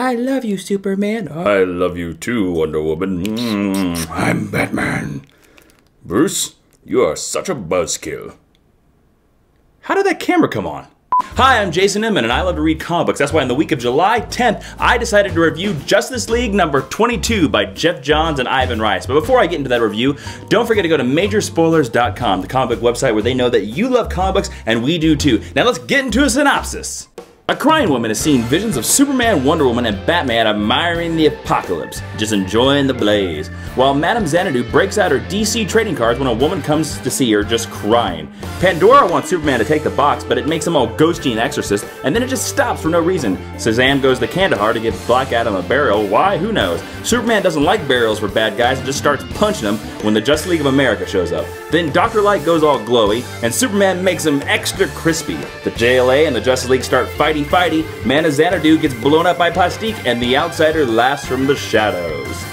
I love you, Superman. I love you too, Wonder Woman. I'm Batman. Bruce, you are such a buzzkill. How did that camera come on? Hi, I'm Jason Inman, and I love to read comic books. That's why in the week of July 10th, I decided to review Justice League number 22 by Geoff Johns and Ivan Reis. But before I get into that review, don't forget to go to Majorspoilers.com, the comic book website where they know that you love comic books, and we do too. Now let's get into a synopsis. A crying woman is seeing visions of Superman, Wonder Woman, and Batman admiring the apocalypse, just enjoying the blaze, while Madame Xanadu breaks out her DC trading cards when a woman comes to see her just crying. Pandora wants Superman to take the box, but it makes him all ghosty and exorcist, and then it just stops for no reason. Shazam goes to Kandahar to give Black Adam a burial. Why? Who knows? Superman doesn't like burials for bad guys and just starts punching them when the Justice League of America shows up. Then Dr. Light goes all glowy, and Superman makes him extra crispy. The JLA and the Justice League start fighty. Madame Xanadu gets blown up by Plastique, and the Outsider laughs from the shadows.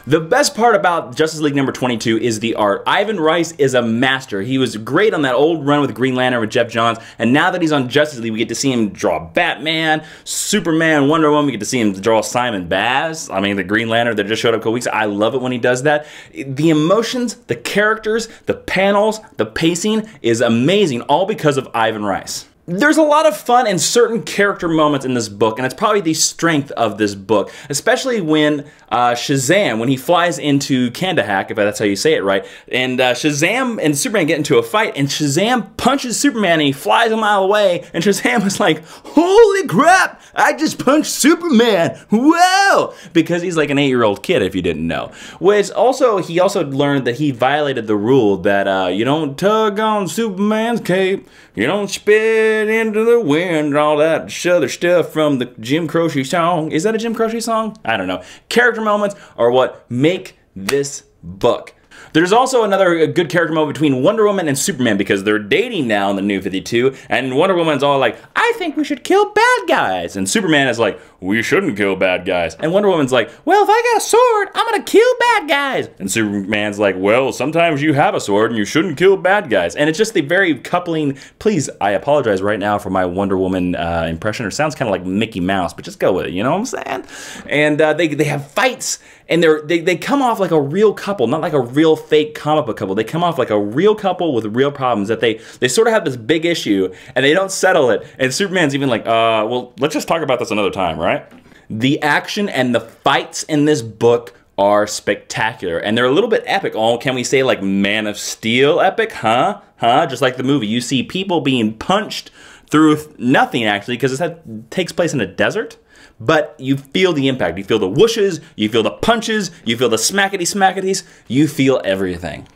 The best part about Justice League number 22 is the art. Ivan Reis is a master. He was great on that old run with Green Lantern with Geoff Johns, and now that he's on Justice League, we get to see him draw Batman, Superman, Wonder Woman. We get to see him draw Simon Baz. I mean, the Green Lantern that just showed up a couple weeks. I love it when he does that. The emotions, the characters, the panels, the pacing is amazing, all because of Ivan Reis. There's a lot of fun and certain character moments in this book, and it's probably the strength of this book, especially when Shazam, when he flies into Kandahar, if that's how you say it right, and Shazam and Superman get into a fight, and Shazam punches Superman and he flies a mile away, and Shazam is like, holy crap, I just punched Superman, whoa! Because he's like an 8-year-old kid, if you didn't know. Which also, he also learned that he violated the rule that you don't tug on Superman's cape, you don't spit into the wind, all that other stuff from the Jim Croce song. Is that a Jim Croce song? I don't know. Character moments are what make this book. There's also another good character moment between Wonder Woman and Superman because they're dating now in the New 52, and Wonder Woman's all like, I think we should kill bad guys, and Superman is like, we shouldn't kill bad guys, and Wonder Woman's like, well, if I got a sword, I'm gonna kill bad guys, and Superman's like, well, sometimes you have a sword and you shouldn't kill bad guys, and it's just the very coupling. Please, I apologize right now for my Wonder Woman impression. It sounds kind of like Mickey Mouse, but just go with it, you know what I'm saying? And they have fights, and they come off like a real couple, not like a real fake comic book couple. They come off like a real couple with real problems that they sort of have this big issue and they don't settle it. And Superman's even like, well, let's just talk about this another time, right? The action and the fights in this book are spectacular, and they're a little bit epic. Oh, can we say like Man of Steel epic? Huh? Just like the movie. You see people being punched through nothing actually because it takes place in a desert. But you feel the impact. You feel the whooshes, you feel the punches, you feel the smackety-smacketies, you feel everything.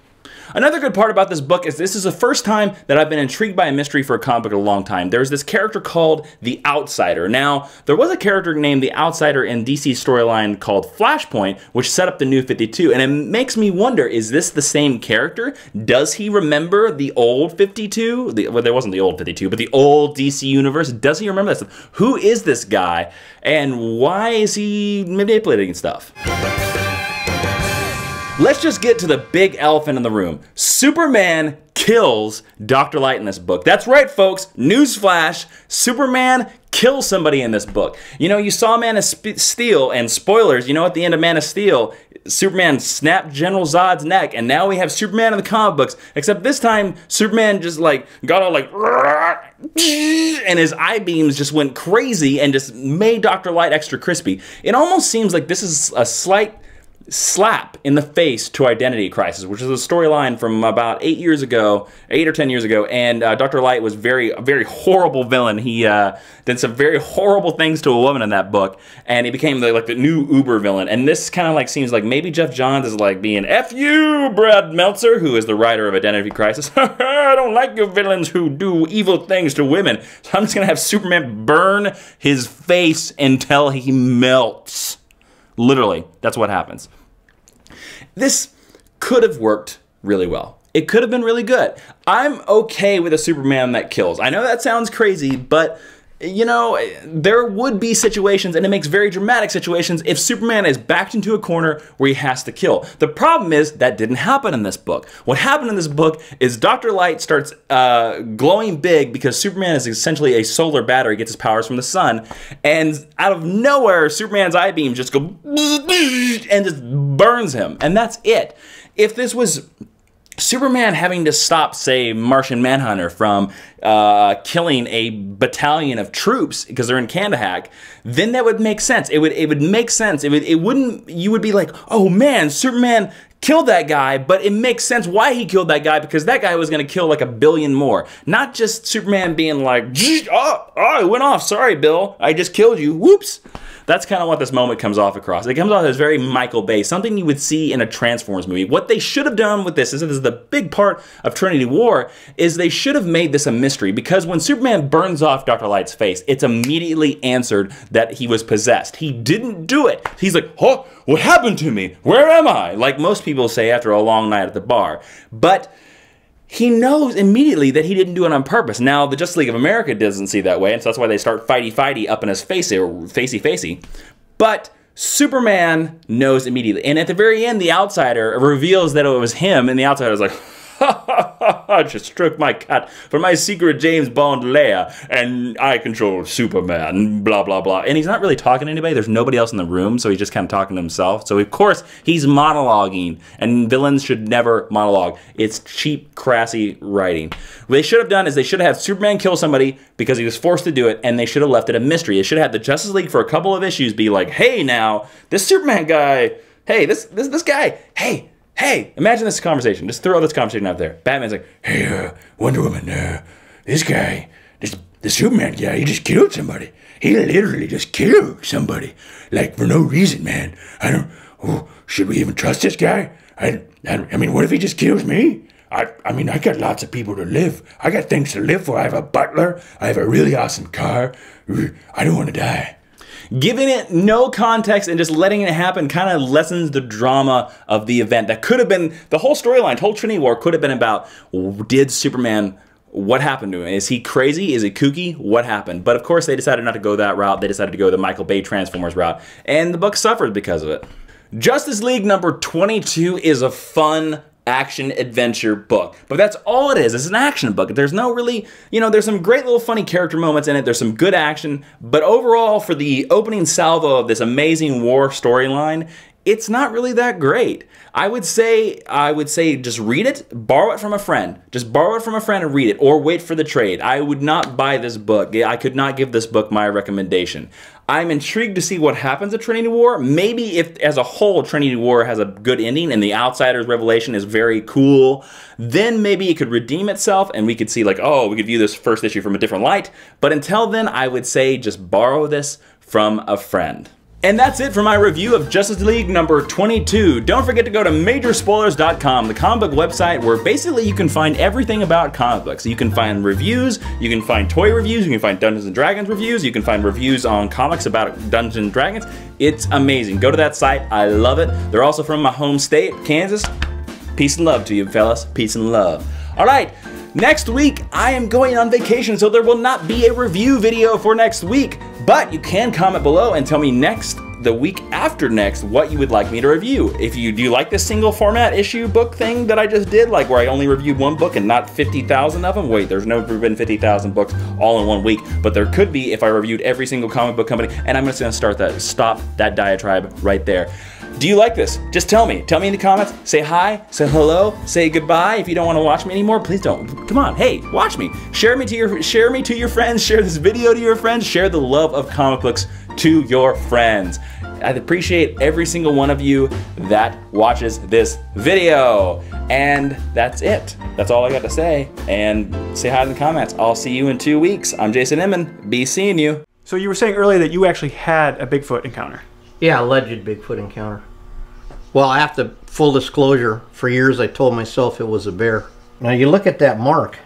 Another good part about this book is this is the first time that I've been intrigued by a mystery for a comic book in a long time. There's this character called the Outsider. Now, there was a character named the Outsider in DC's storyline called Flashpoint, which set up the New 52, and it makes me wonder, is this the same character? Does he remember the old 52? Well, there wasn't the old 52, but the old DC universe. Does he remember that stuff? Who is this guy, and why is he manipulating stuff? Let's just get to the big elephant in the room. Superman kills Dr. Light in this book. That's right, folks. Newsflash. Superman kills somebody in this book. You know, you saw Man of Steel, and spoilers, you know, at the end of Man of Steel, Superman snapped General Zod's neck, and now we have Superman in the comic books, except this time, Superman just like, got all like, and his eye beams just went crazy and just made Dr. Light extra crispy. It almost seems like this is a slight slap in the face to Identity Crisis, which is a storyline from about 8 years ago, 8 or 10 years ago, and Dr. Light was a very horrible villain. He did some very horrible things to a woman in that book, and he became the new uber villain. And this kind of like seems like maybe Geoff Johns is like being F you, Brad Meltzer, who is the writer of Identity Crisis. I don't like your villains who do evil things to women, so I'm just gonna have Superman burn his face until he melts. Literally, that's what happens. This could have worked really well. It could have been really good. I'm okay with a Superman that kills. I know that sounds crazy, but you know, there would be situations, and it makes very dramatic situations, if Superman is backed into a corner where he has to kill. The problem is that didn't happen in this book. What happened in this book is Dr. Light starts glowing big because Superman is essentially a solar battery, gets his powers from the sun, and out of nowhere, Superman's eye beams just go and just burns him, and that's it. If this was Superman having to stop, say, Martian Manhunter from killing a battalion of troops because they're in Kandahak, then that would make sense. It would make sense. It wouldn't. You would be like, oh man, Superman killed that guy, but it makes sense why he killed that guy, because that guy was going to kill like 1 billion more. Not just Superman being like, oh, it went off. Sorry, Bill. I just killed you. Whoops. That's kind of what this moment comes off across. It comes off as very Michael Bay, something you would see in a Transformers movie. What they should have done with this is the big part of Trinity War, is they should have made this a mystery, because when Superman burns off Dr. Light's face, it's immediately answered that he was possessed. He didn't do it. He's like, oh, what happened to me? Where am I? Like most people say after a long night at the bar. But he knows immediately that he didn't do it on purpose. Now, the Justice League of America doesn't see that way, and so that's why they start fighty-fighty up in his face, or facey-facey. But Superman knows immediately. And at the very end, the Outsider reveals that it was him, and the Outsider was like, ha ha ha ha, just stroke my cat for my secret James Bond lair, and I control Superman, blah, blah, blah. And he's not really talking to anybody. There's nobody else in the room, so he's just kind of talking to himself. So, of course, he's monologuing, and villains should never monologue. It's cheap, crassy writing. What they should have done is they should have had Superman kill somebody because he was forced to do it, and they should have left it a mystery. They should have had the Justice League for a couple of issues be like, hey, now, this Superman guy, hey, this guy, hey, imagine this conversation. Just throw this conversation out there. Batman's like, hey, Wonder Woman, this guy, the Superman guy, he just killed somebody. He literally just killed somebody. Like, for no reason, man. Should we even trust this guy? I mean, what if he just kills me? I mean, I got lots of people to live. I got things to live for. I have a butler. I have a really awesome car. I don't want to die. Giving it no context and just letting it happen kind of lessens the drama of the event. That could have been, the whole storyline, the whole Trinity War could have been about, did Superman, what happened to him? Is he crazy? Is he kooky? What happened? But of course they decided not to go that route. They decided to go the Michael Bay Transformers route. And the book suffered because of it. Justice League number 22 is a fun action adventure book, but that's all it is. It's an action book. There's no really, you know, there's some great little funny character moments in it. There's some good action, but overall, for the opening salvo of this amazing war storyline, it's not really that great. I would say just read it, borrow it from a friend. Just borrow it from a friend and read it, or wait for the trade. I would not buy this book. I could not give this book my recommendation. I'm intrigued to see what happens at Trinity War. Maybe if, as a whole, Trinity War has a good ending and the Outsider's revelation is very cool, then maybe it could redeem itself and we could see like, oh, we could view this first issue from a different light. But until then, I would say just borrow this from a friend. And that's it for my review of Justice League number 22. Don't forget to go to majorspoilers.com, the comic book website where basically you can find everything about comic books. You can find reviews, you can find toy reviews, you can find Dungeons & Dragons reviews, you can find reviews on comics about Dungeons & Dragons. It's amazing. Go to that site. I love it. They're also from my home state, Kansas. Peace and love to you, fellas. Peace and love. All right. Next week, I am going on vacation, so there will not be a review video for next week. But you can comment below and tell me the week after next, what you would like me to review. Do you like this single format issue book thing that I just did, like where I only reviewed one book and not 50,000 of them? Wait, there's never been 50,000 books all in one week, but there could be if I reviewed every single comic book company, and I'm just gonna stop that diatribe right there. Do you like this? Just tell me. Tell me in the comments. Say hi, say hello, say goodbye. If you don't want to watch me anymore, please don't. Come on, hey, watch me. Share me to your friends, share this video to your friends, share the love of comic books to your friends. I'd appreciate every single one of you that watches this video. And that's it. That's all I got to say. And say hi in the comments. I'll see you in 2 weeks. I'm Jason Inman. Be seeing you. So you were saying earlier that you actually had a Bigfoot encounter. Yeah, alleged Bigfoot encounter. Well, I have to, full disclosure, for years I told myself it was a bear. Now you look at that mark.